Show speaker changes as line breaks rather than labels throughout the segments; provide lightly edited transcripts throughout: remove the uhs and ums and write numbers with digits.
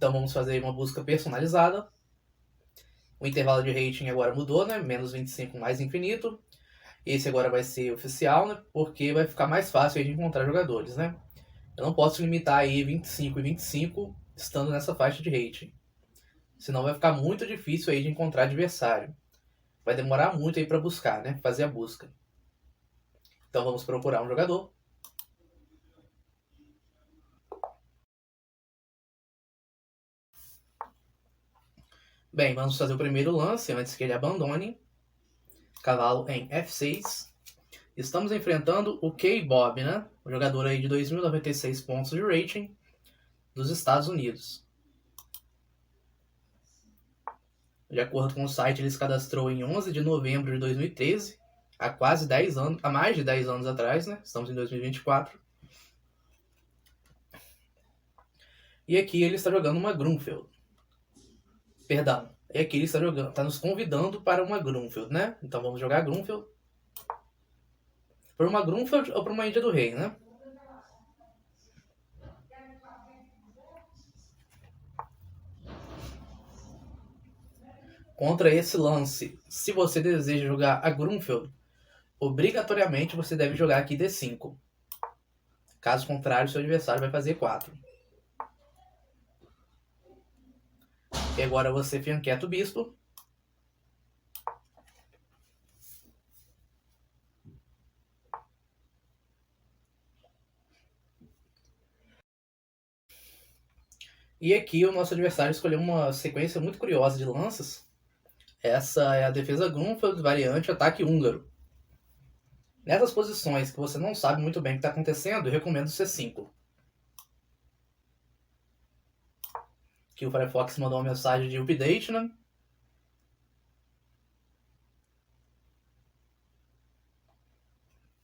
Então vamos fazer uma busca personalizada. O intervalo de rating agora mudou, né? Menos 25 mais infinito. Esse agora vai ser oficial, né? Porque vai ficar mais fácil aí de encontrar jogadores, né? Eu não posso limitar aí 25 e 25 estando nessa faixa de rating. Senão vai ficar muito difícil aí de encontrar adversário. Vai demorar muito aí para buscar, né? Fazer a busca. Então vamos procurar um jogador. Bem, vamos fazer o primeiro lance antes que ele abandone. Cavalo em F6. Estamos enfrentando o K-Bob, né? O jogador aí de 2.096 pontos de rating dos Estados Unidos. De acordo com o site, ele se cadastrou em 11 de novembro de 2013, há quase 10 anos, há mais de 10 anos atrás, né? Estamos em 2024. E aqui ele está jogando uma Grunfeld. Perdão. E aqui ele está nos convidando para uma Grunfeld, né? Então vamos jogar Grunfeld. Por uma Grunfeld ou por uma Índia do Rei, né? Contra esse lance, se você deseja jogar a Grunfeld, obrigatoriamente você deve jogar aqui D5. Caso contrário, seu adversário vai fazer 4. E agora você fianqueta o bispo. E aqui o nosso adversário escolheu uma sequência muito curiosa de lanças. Essa é a defesa Grunfeld, variante ataque húngaro. Nessas posições que você não sabe muito bem o que está acontecendo, eu recomendo o C5. Aqui o Firefox mandou uma mensagem de update, né?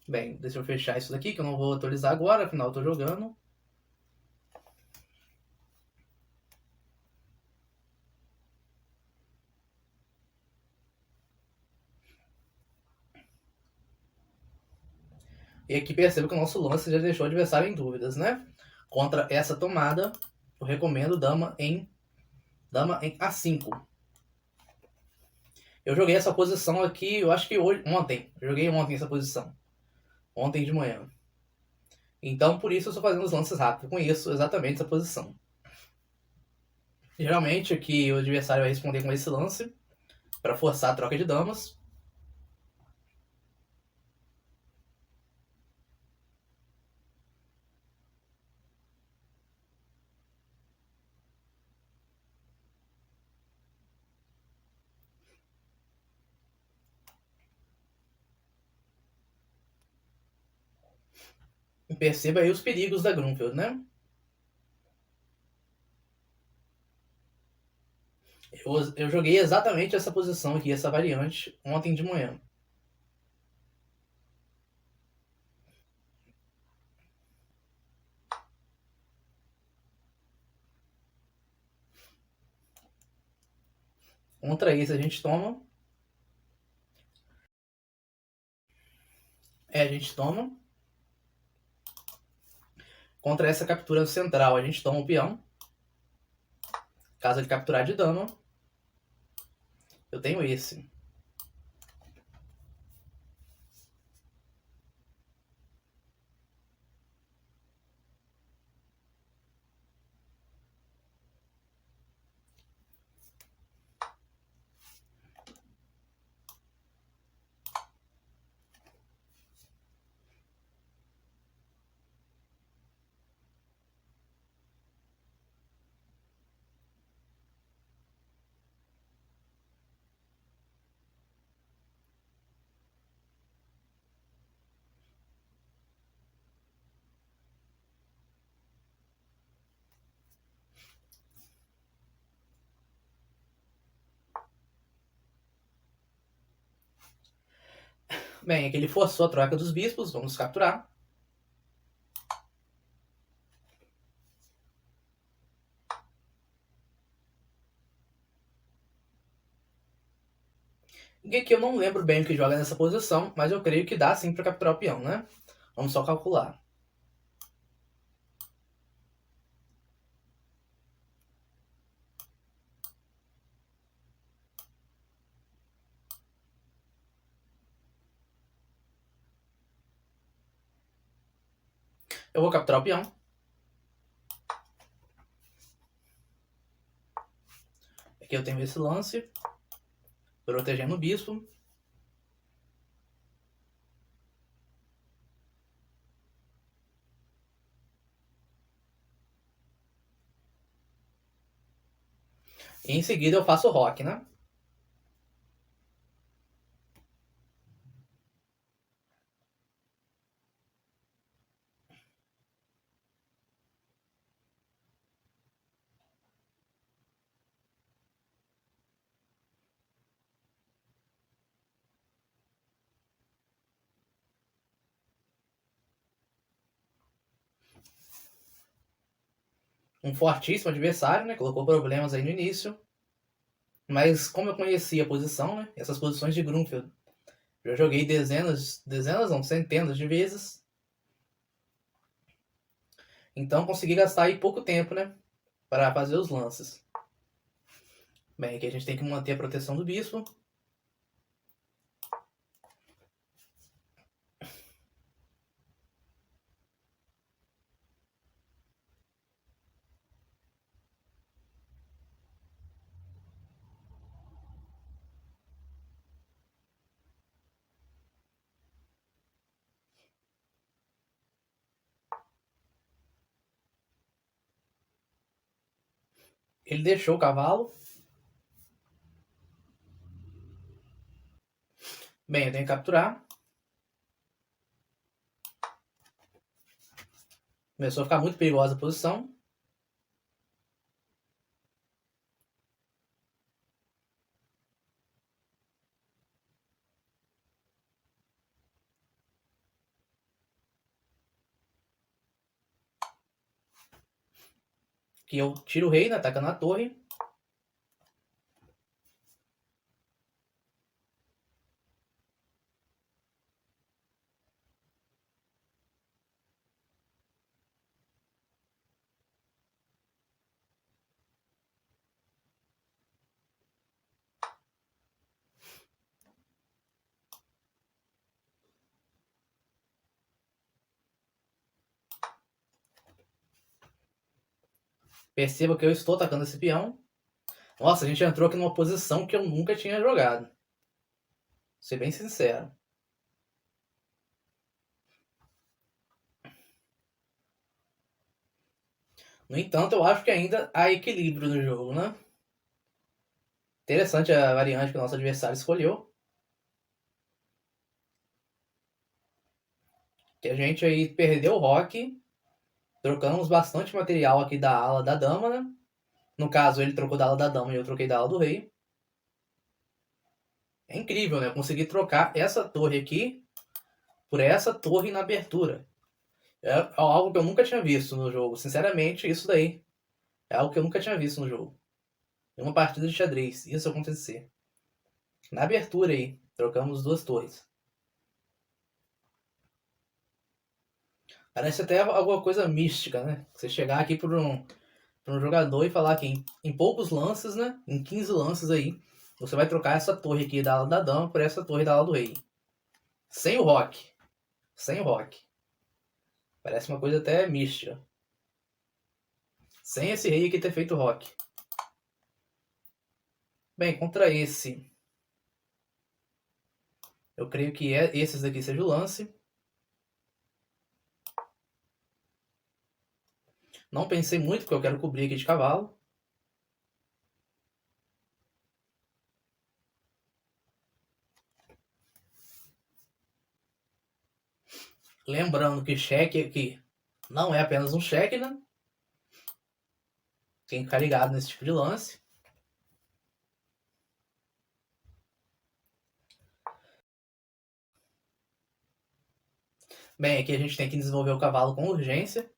Bem, deixa eu fechar isso daqui, que eu não vou atualizar agora, afinal eu tô jogando. E aqui perceba que o nosso lance já deixou o adversário em dúvidas, né? Contra essa tomada, eu recomendo dama em A5. Eu joguei essa posição aqui, eu acho que ontem. Eu joguei ontem essa posição. Ontem de manhã. Então, por isso eu estou fazendo os lances rápidos. Eu conheço exatamente essa posição. Geralmente, aqui o adversário vai responder com esse lance para forçar a troca de damas. E perceba aí os perigos da Grunfeld, né? Eu joguei exatamente essa posição aqui, essa variante, ontem de manhã. Contra isso a gente toma. A gente toma. Contra essa captura central a gente toma o peão. Caso ele capturar de dama, eu tenho esse. Bem, aqui ele forçou a troca dos bispos, vamos capturar. E aqui eu não lembro bem o que joga nessa posição, mas eu creio que dá sim para capturar o peão, né? Vamos só calcular. Eu vou capturar o peão. Aqui eu tenho esse lance, protegendo o bispo. E em seguida eu faço o roque, né? Um fortíssimo adversário, né? Colocou problemas aí no início. Mas como eu conhecia a posição, né? Essas posições de Grunfeld, já joguei dezenas não, centenas de vezes. Então consegui gastar aí pouco tempo, né? Para fazer os lances. Bem, aqui a gente tem que manter a proteção do bispo. Ele deixou o cavalo. Bem, eu tenho que capturar. Começou a ficar muito perigosa a posição. Que eu tiro o rei, né, atacando a torre. Perceba que eu estou atacando esse peão. Nossa, a gente entrou aqui numa posição que eu nunca tinha jogado. Vou ser bem sincero. No entanto, eu acho que ainda há equilíbrio no jogo, né? Interessante a variante que o nosso adversário escolheu. Que a gente aí perdeu o rock. Trocamos bastante material aqui da ala da dama, né? No caso, ele trocou da ala da dama e eu troquei da ala do rei. É incrível, né? Eu consegui trocar essa torre aqui por essa torre na abertura. É algo que eu nunca tinha visto no jogo. Sinceramente, isso daí é algo que eu nunca tinha visto no jogo. Em uma partida de xadrez, isso acontecer. Na abertura aí, trocamos duas torres. Parece até alguma coisa mística, né? Você chegar aqui para um jogador e falar que em poucos lances, né? Em 15 lances aí, você vai trocar essa torre aqui da ala da dama por essa torre da ala do rei. Sem o rock. Sem o rock. Parece uma coisa até mística. Sem esse rei aqui ter feito rock. Bem, contra esse, eu creio que esses daqui seja o lance. Não pensei muito, porque eu quero cobrir aqui de cavalo. Lembrando que cheque aqui não é apenas um cheque, né? Tem que ficar ligado nesse tipo de lance. Bem, aqui a gente tem que desenvolver o cavalo com urgência.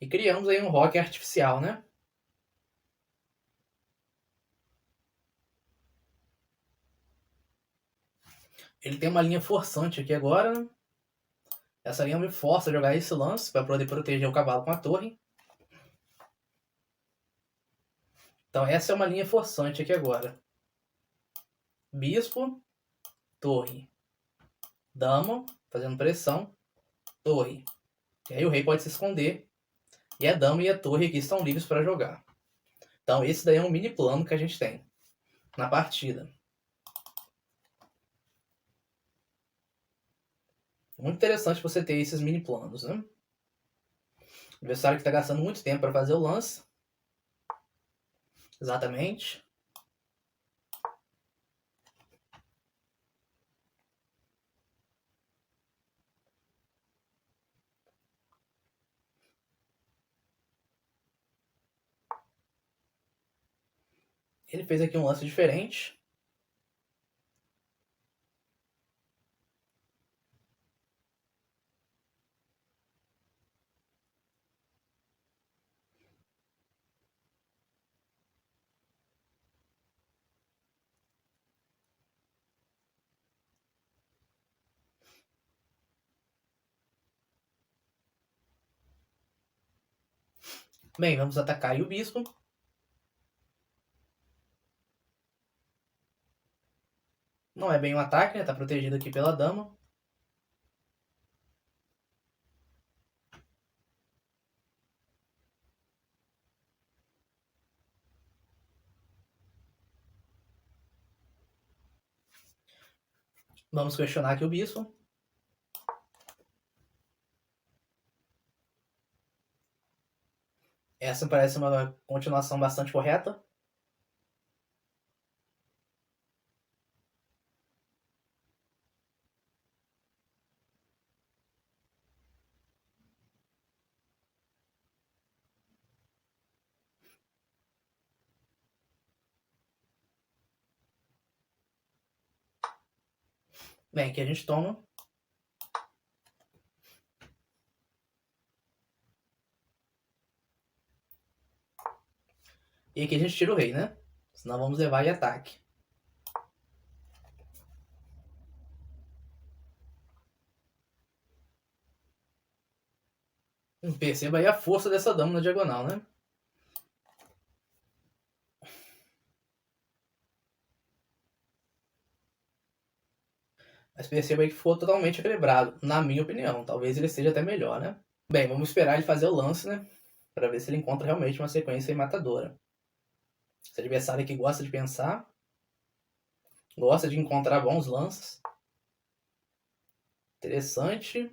E criamos aí um rock artificial, né? Ele tem uma linha forçante aqui agora, né? Essa linha me força a jogar esse lance para poder proteger o cavalo com a torre. Então essa é uma linha forçante aqui agora. Bispo, torre. Dama, fazendo pressão, torre. E aí o rei pode se esconder. E a dama e a torre aqui estão livres para jogar. Então esse daí é um mini plano que a gente tem na partida. Muito interessante você ter esses mini planos, né? O adversário que está gastando muito tempo para fazer o lance. Exatamente. Ele fez aqui um lance diferente. Bem, vamos atacar aí o bispo. Não é bem um ataque, né? Tá protegido aqui pela dama. Vamos questionar aqui o bispo. Essa parece uma continuação bastante correta. Bem, aqui a gente toma. E aqui a gente tira o rei, né? Senão vamos levar em ataque. Perceba aí a força dessa dama na diagonal, né? Mas perceba aí que ficou totalmente equilibrado, na minha opinião. Talvez ele seja até melhor, né? Bem, vamos esperar ele fazer o lance, né? Pra ver se ele encontra realmente uma sequência matadora. Esse adversário aqui gosta de pensar. Gosta de encontrar bons lances. Interessante.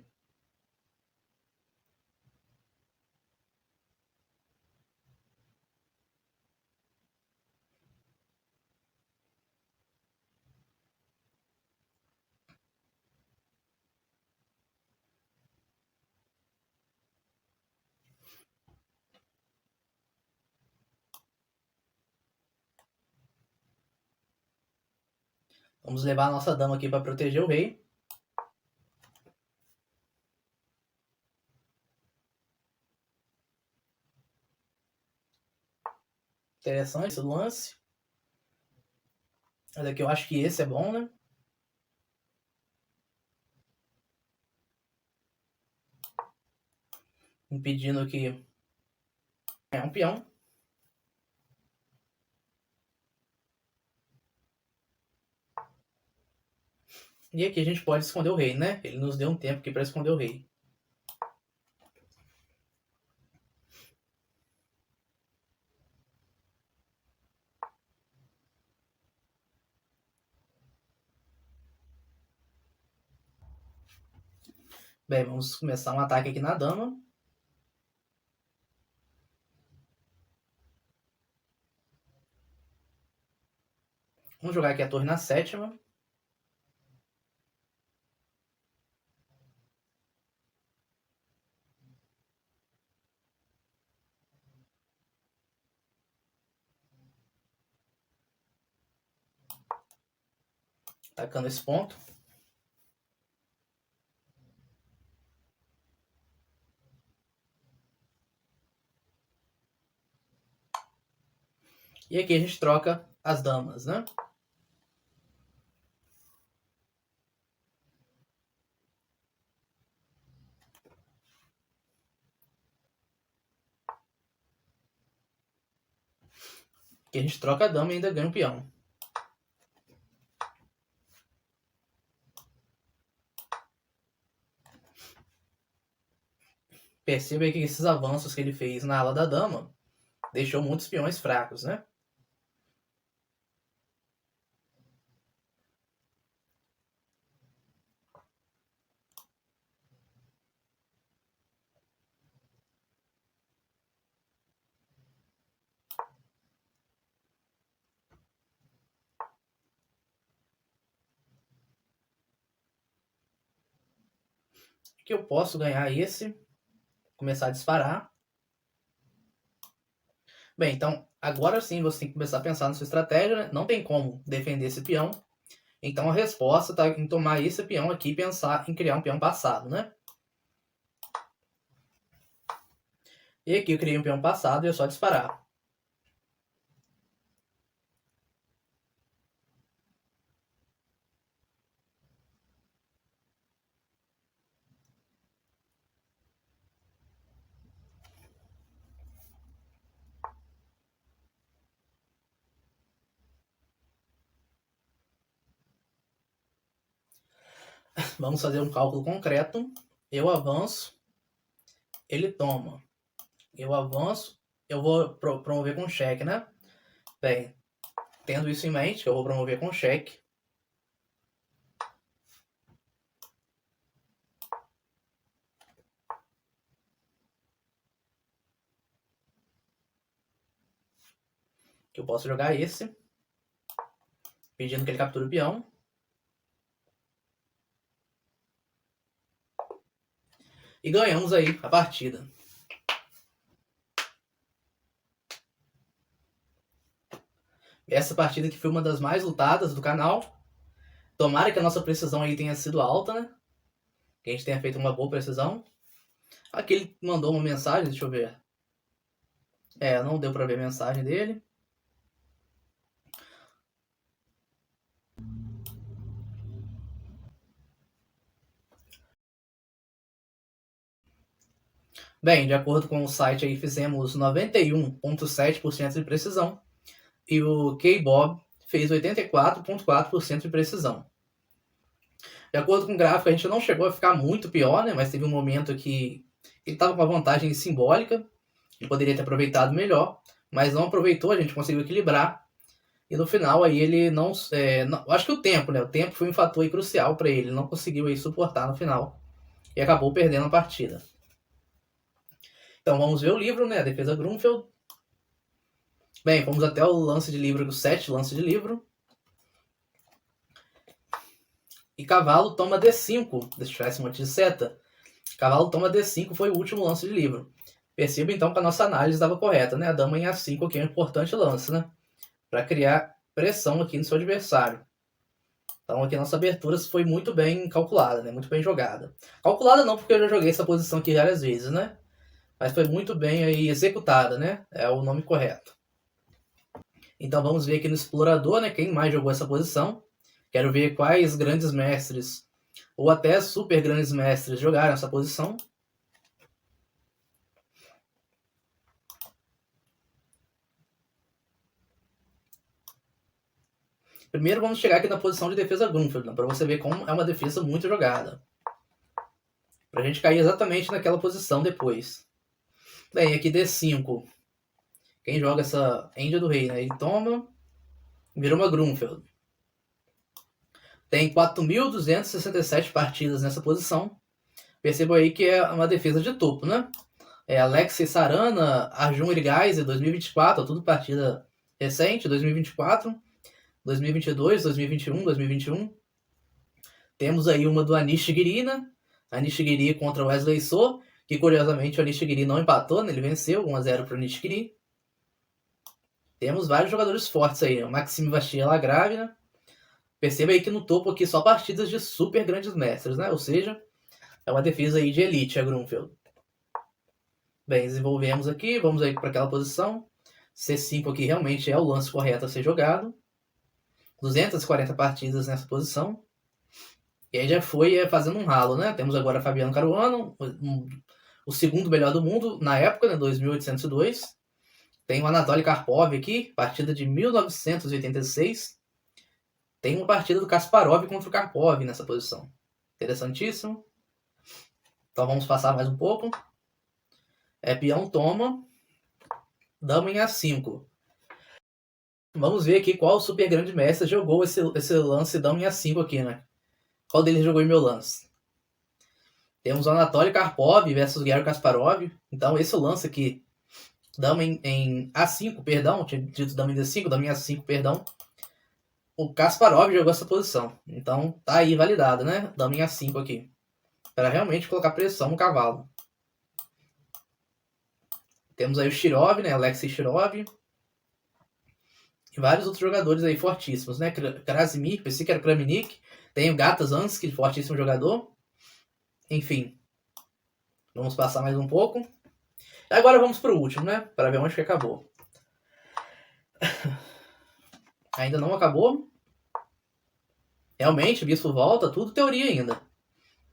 Vamos levar a nossa dama aqui para proteger o rei. Interessante esse lance. Mas aqui eu acho que esse é bom, né? Impedindo que é um peão. E aqui a gente pode esconder o rei, né? Ele nos deu um tempo aqui para esconder o rei. Bem, vamos começar um ataque aqui na dama. Vamos jogar aqui a torre na sétima. Atacando esse ponto. E aqui a gente troca as damas, né? Que a gente troca a dama e ainda ganha um peão. Perceba aí que esses avanços que ele fez na ala da dama deixou muitos peões fracos, né? Que eu posso ganhar esse, começar a disparar. Bem, então agora sim você tem que começar a pensar na sua estratégia, né? Não tem como defender esse peão. Então a resposta está em tomar esse peão aqui e pensar em criar um peão passado, né? E aqui eu criei um peão passado e é só disparar. Vamos fazer um cálculo concreto. Eu avanço, ele toma. Eu avanço, eu vou promover com cheque, né? Bem, tendo isso em mente, eu vou promover com cheque. Que eu posso jogar esse, pedindo que ele capture o peão. E ganhamos aí a partida. Essa partida que foi uma das mais lutadas do canal. Tomara que a nossa precisão aí tenha sido alta, né? Que a gente tenha feito uma boa precisão. Aqui ele mandou uma mensagem, deixa eu ver. Não deu pra ver a mensagem dele. Bem, de acordo com o site aí, fizemos 91,7% de precisão. E o K-Bob fez 84,4% de precisão. De acordo com o gráfico, a gente não chegou a ficar muito pior, né? Mas teve um momento que ele estava com uma vantagem simbólica. Ele poderia ter aproveitado melhor, mas não aproveitou, a gente conseguiu equilibrar. E no final aí ele não... acho que o tempo, né? O tempo foi um fator aí crucial para ele. Ele não conseguiu aí suportar no final. E acabou perdendo a partida. Então vamos ver o livro, né? A defesa Grunfeld. Bem, fomos até o lance de livro, o 7 lance de livro. E cavalo toma D5. Deixa eu tirar esse monte de seta. Cavalo toma D5 foi o último lance de livro. Perceba então que a nossa análise estava correta, né? A dama em A5 aqui é um importante lance, né? Para criar pressão aqui no seu adversário. Então aqui a nossa abertura foi muito bem calculada, né? Muito bem jogada. Calculada não, porque eu já joguei essa posição aqui várias vezes, né? Mas foi muito bem aí executada, né? É o nome correto. Então vamos ver aqui no explorador, né? Quem mais jogou essa posição. Quero ver quais grandes mestres, ou até super grandes mestres, jogaram essa posição. Primeiro vamos chegar aqui na posição de defesa Grunfeld, para você ver como é uma defesa muito jogada. Para a gente cair exatamente naquela posição depois. Bem, aqui D5. Quem joga essa Índia do Rei, né? Ele toma, virou uma Grunfeld. Tem 4.267 partidas nessa posição. Perceba aí que é uma defesa de topo, né? Alexei Sarana, Arjun Erigaise, 2024, tudo partida recente, 2024, 2022, 2021, 2021. Temos aí uma do Anish Giri, né? Anish Giri contra Wesley So, que curiosamente o Anish Giri não empatou, né? Ele venceu 1-0 para o Anish Giri. Temos vários jogadores fortes aí, o Maxime Vachier-Lagrave, né? Perceba aí que no topo aqui só partidas de super grandes mestres, né? Ou seja, é uma defesa aí de elite a Grunfeld. Bem, desenvolvemos aqui, vamos aí para aquela posição. C5 aqui realmente é o lance correto a ser jogado. 240 partidas nessa posição. E aí já foi fazendo um ralo, né? Temos agora Fabiano Caruana, o segundo melhor do mundo na época, né? 2.802. Tem o Anatoly Karpov aqui, partida de 1986. Tem uma partida do Kasparov contra o Karpov nessa posição. Interessantíssimo. Então vamos passar mais um pouco. Peão toma. Dama em A5. Vamos ver aqui qual super grande mestre jogou esse lance dama em A5 aqui, né? Qual deles jogou em meu lance? Temos o Anatoly Karpov versus Garry Kasparov. Então esse lance aqui, dama em A5, perdão, tinha dito dama em D5, dama em A5, perdão. O Kasparov jogou essa posição. Então tá aí validado, né? Dama em A5 aqui. Para realmente colocar pressão no cavalo. Temos aí o Shirov, né? Alexei Shirov. E vários outros jogadores aí fortíssimos, né? Krasimir, pensei que era Kramnik. Tem o Gatazanski, fortíssimo jogador. Enfim. Vamos passar mais um pouco. E agora vamos pro último, né? Para ver onde que acabou. Ainda não acabou. Realmente, o bispo volta, tudo teoria ainda.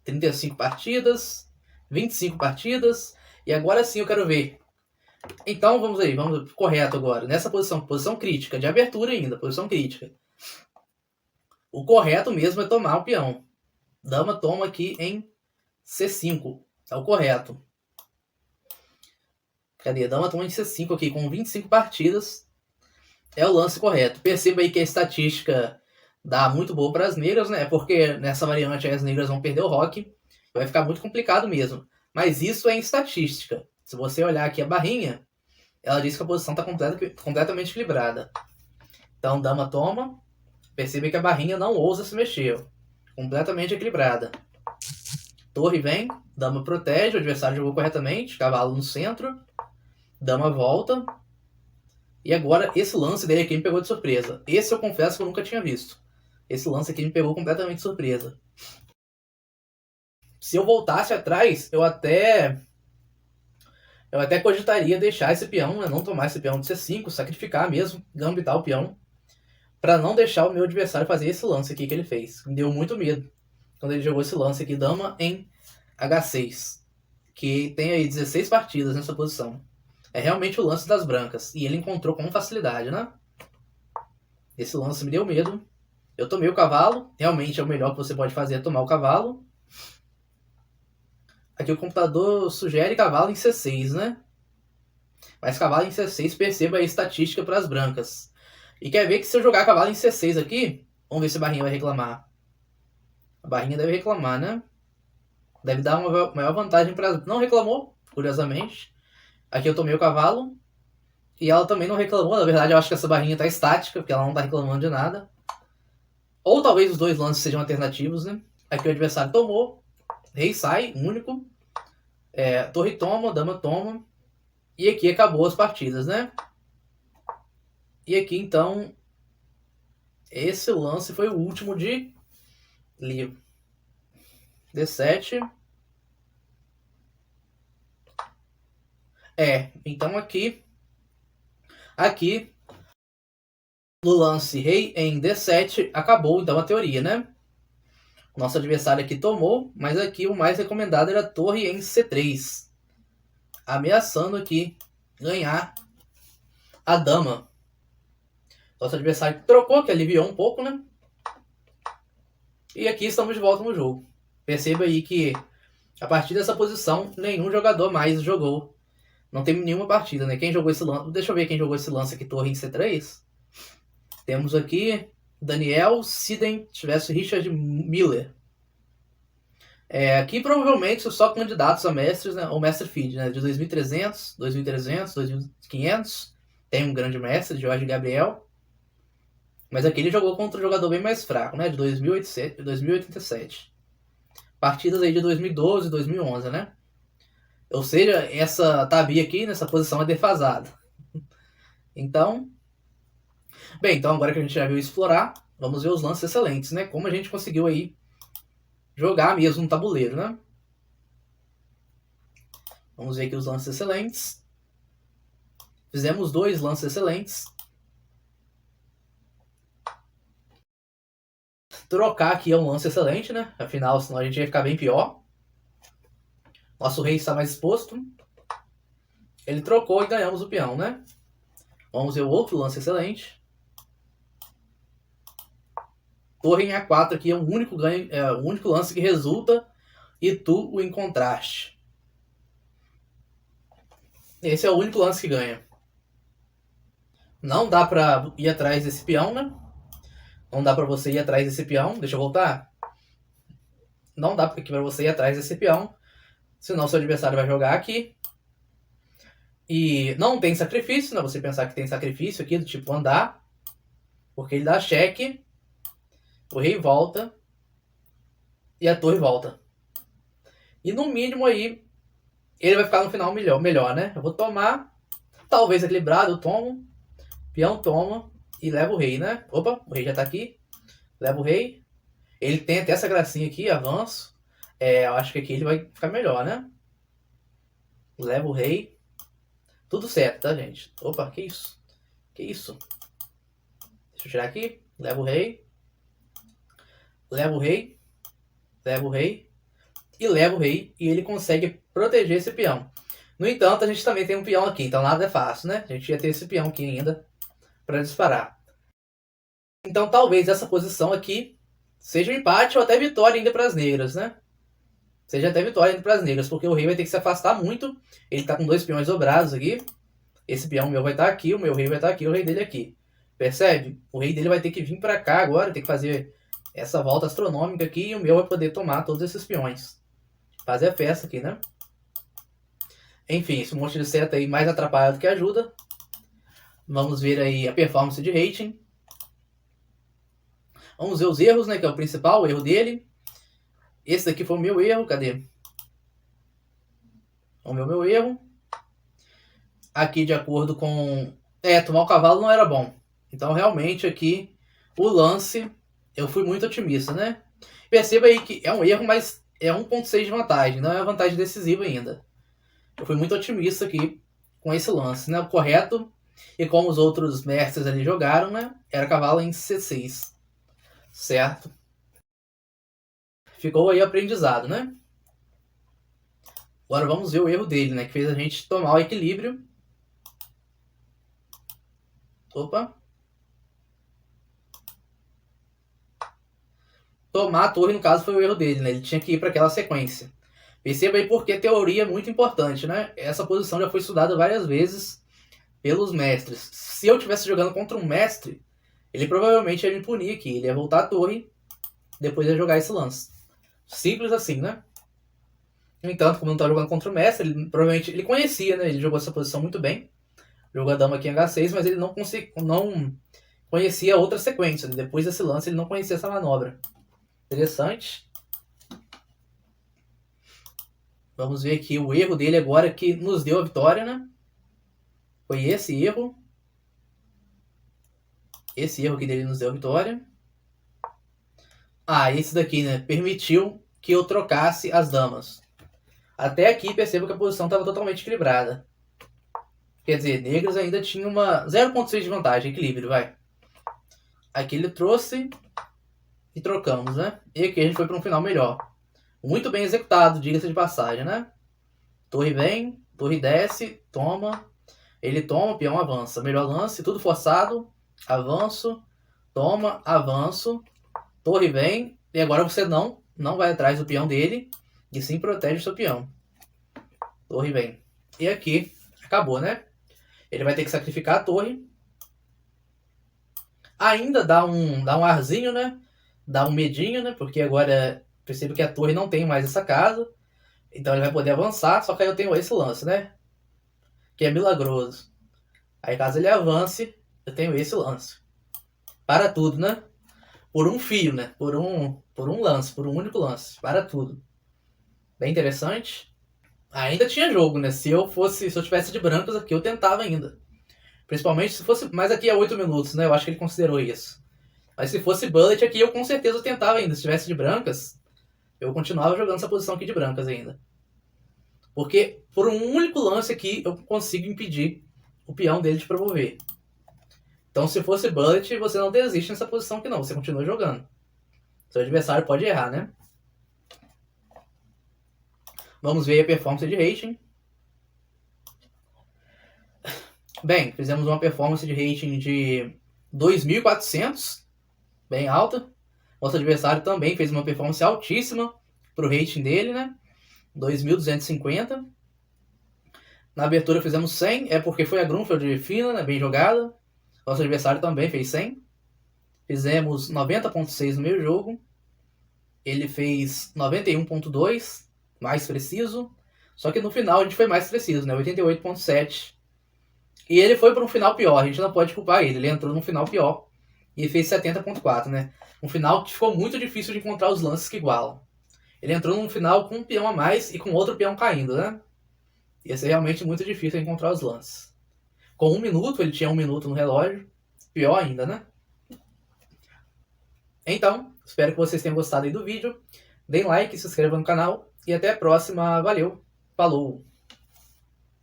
35 partidas, 25 partidas. E agora sim eu quero ver. Então vamos aí, vamos correto agora. Nessa posição crítica, de abertura ainda, posição crítica. O correto mesmo é tomar o peão. Dama toma aqui em C5. É o correto. Cadê? Dama toma em C5 aqui, com 25 partidas. É o lance correto. Perceba aí que a estatística dá muito boa para as negras, né? Porque nessa variante as negras vão perder o roque. Vai ficar muito complicado mesmo. Mas isso é em estatística. Se você olhar aqui a barrinha, ela diz que a posição está completamente equilibrada. Então, dama toma. Perceba que a barrinha não ousa se mexer. Completamente equilibrada. Torre vem. Dama protege. O adversário jogou corretamente. Cavalo no centro. Dama volta. E agora, esse lance dele aqui me pegou de surpresa. Esse eu confesso que eu nunca tinha visto. Esse lance aqui me pegou completamente de surpresa. Se eu voltasse atrás, eu até cogitaria deixar esse peão, né? Não tomar esse peão de C5, sacrificar mesmo, gambitar o peão, para não deixar o meu adversário fazer esse lance aqui que ele fez. Me deu muito medo quando ele jogou esse lance aqui, dama em H6, que tem aí 16 partidas nessa posição. É realmente o lance das brancas, e ele encontrou com facilidade, né? Esse lance me deu medo. Eu tomei o cavalo, realmente é o melhor que você pode fazer, é tomar o cavalo. Aqui o computador sugere cavalo em C6, né? Mas cavalo em C6, perceba a estatística para as brancas. E quer ver que se eu jogar cavalo em C6 aqui, vamos ver se a barrinha vai reclamar. A barrinha deve reclamar, né? Deve dar uma maior vantagem para as... Não reclamou, curiosamente. Aqui eu tomei o cavalo. E ela também não reclamou. Na verdade, eu acho que essa barrinha está estática, porque ela não está reclamando de nada. Ou talvez os dois lances sejam alternativos, né? Aqui o adversário tomou. Rei sai, único. Torre toma, dama toma. E aqui acabou as partidas, né? E aqui, então, esse lance foi o último de livro. D7. Então aqui no lance rei em D7 acabou então a teoria, né? Nosso adversário aqui tomou, mas aqui o mais recomendado era torre em C3. Ameaçando aqui ganhar a dama. Nosso adversário trocou, que aliviou um pouco, né? E aqui estamos de volta no jogo. Perceba aí que a partir dessa posição, nenhum jogador mais jogou. Não tem nenhuma partida, né? Quem jogou esse lance... Deixa eu ver quem jogou esse lance aqui, torre em C3. Temos aqui Daniel Siden versus Richard Miller. Aqui provavelmente só candidatos a mestres, né? Ou mestre feed, né? De 2300, 2300, 2500. Tem um grande mestre, Jorge Gabriel. Mas aqui ele jogou contra um jogador bem mais fraco, né? De 2087. Partidas aí de 2012 e 2011, né? Ou seja, essa Tabi aqui nessa posição é defasada. Então... Bem, então agora que a gente já viu explorar, vamos ver os lances excelentes, né? Como a gente conseguiu aí jogar mesmo no tabuleiro, né? Vamos ver aqui os lances excelentes. Fizemos 2 lances excelentes. Trocar aqui é um lance excelente, né? Afinal, senão a gente ia ficar bem pior. Nosso rei está mais exposto. Ele trocou e ganhamos o peão, né? Vamos ver o outro lance excelente. Torre em A4 aqui é o único ganho, é o único lance que resulta e tu o encontraste. Esse é o único lance que ganha. Não dá pra ir atrás desse peão, né? Não dá pra você ir atrás desse peão. Deixa eu voltar. Não dá pra você ir atrás desse peão. Senão seu adversário vai jogar aqui. E não tem sacrifício, né? Você pensar que tem sacrifício aqui, do tipo andar. Porque ele dá cheque. O rei volta. E a torre volta. E no mínimo aí, ele vai ficar no final melhor, né? Eu vou tomar. Talvez equilibrado, eu tomo. Peão toma. E leva o rei, né? Opa, o rei já tá aqui. Leva o rei. Ele tem até essa gracinha aqui, avanço. Eu acho que aqui ele vai ficar melhor, né? Leva o rei. Tudo certo, tá, gente? Opa, que isso? Que isso? Deixa eu tirar aqui. Leva o rei. Leva o rei. Leva o rei. E leva o rei. E ele consegue proteger esse peão. No entanto, a gente também tem um peão aqui. Então nada é fácil, né? A gente ia ter esse peão aqui ainda para disparar. Então talvez essa posição aqui seja um empate ou até vitória ainda para as negras, né? Seja até vitória ainda para as negras. Porque o rei vai ter que se afastar muito. Ele tá com 2 peões dobrados aqui. Esse peão meu vai estar aqui. O meu rei vai estar aqui. O rei dele aqui. Percebe? O rei dele vai ter que vir para cá agora. Tem que fazer essa volta astronômica aqui. E o meu vai poder tomar todos esses peões. Fazer a festa aqui, né? Enfim, esse monte de seta aí mais atrapalha do que ajuda. Vamos ver aí a performance de rating. Vamos ver os erros, né? Que é o principal, o erro dele. Esse daqui foi o meu erro. Cadê? O meu erro. Aqui, de acordo com... tomar o cavalo não era bom. Então, realmente, aqui, o lance, eu fui muito otimista, né? Perceba aí que é um erro, mas é 1.6 de vantagem. Não é vantagem decisiva ainda. Eu fui muito otimista aqui com esse lance, né? O correto, e como os outros mestres ali jogaram, né? Era cavalo em C6. Certo? Ficou aí aprendizado, né? Agora vamos ver o erro dele, né? Que fez a gente tomar o equilíbrio. Opa. Tomar a torre, no caso, foi o erro dele, né? Ele tinha que ir para aquela sequência. Perceba aí porque teoria é muito importante, né? Essa posição já foi estudada várias vezes pelos mestres. Se eu estivesse jogando contra um mestre, ele provavelmente ia me punir aqui. Ele ia voltar a torre, depois ia jogar esse lance. Simples assim, né? No entanto, como não estava jogando contra o mestre, ele provavelmente ele conhecia, né? Ele jogou essa posição muito bem. Jogou a dama aqui em H6, mas ele não conhecia outra sequência. Depois desse lance, ele não conhecia essa manobra. Interessante. Vamos ver aqui o erro dele agora que nos deu a vitória, né? Foi esse erro. Esse erro aqui dele nos deu a vitória. Esse daqui, né? Permitiu que eu trocasse as damas. Até aqui percebo que a posição estava totalmente equilibrada. Quer dizer, negros ainda tinham uma 0.6 de vantagem, equilíbrio, vai. Aqui ele trouxe e trocamos, né? E aqui a gente foi para um final melhor. Muito bem executado, diga-se de passagem, né? Torre vem, torre desce, toma. Ele toma, peão avança. Melhor lance, tudo forçado. Avanço, toma, avanço. Torre vem. E agora você não vai atrás do peão dele. E sim protege o seu peão. Torre vem. E aqui, acabou, né? Ele vai ter que sacrificar a torre. Ainda dá um arzinho, né? Dá um medinho, né? Porque agora percebo que a torre não tem mais essa casa. Então ele vai poder avançar. Só que aí eu tenho esse lance, né? Que é milagroso. Aí caso ele avance, eu tenho esse lance. Para tudo, né? Por um fio, né? Por um lance, por um único lance. Para tudo. Bem interessante. Ainda tinha jogo, né? Se eu tivesse de brancos aqui, eu tentava ainda. Principalmente se fosse... Mas aqui é 8 minutos, né? Eu acho que ele considerou isso. Mas se fosse bullet aqui, eu com certeza tentava ainda. Se tivesse de brancas, eu continuava jogando essa posição aqui de brancas ainda. Porque por um único lance aqui, eu consigo impedir o peão dele de promover. Então se fosse bullet, você não desiste nessa posição aqui não. Você continua jogando. Seu adversário pode errar, né? Vamos ver a performance de rating. Bem, fizemos uma performance de rating de 2.400, bem alta. Nosso adversário também fez uma performance altíssima pro rating dele, né? 2.250. Na abertura fizemos 100, é porque foi a Grunfeld fina, né? Bem jogada. Nosso adversário também fez 100. Fizemos 90.6 no meio jogo. Ele fez 91.2, mais preciso. Só que no final a gente foi mais preciso, né? 88.7. E ele foi para um final pior, a gente não pode culpar ele. Ele entrou num final pior e fez 70.4, né? Um final que ficou muito difícil de encontrar os lances que igualam. Ele entrou num final com um peão a mais e com outro peão caindo, né? Ia ser realmente muito difícil encontrar os lances. Com 1 minuto, ele tinha 1 minuto no relógio. Pior ainda, né? Então, espero que vocês tenham gostado aí do vídeo. Deem like, se inscrevam no canal e até a próxima. Valeu, falou!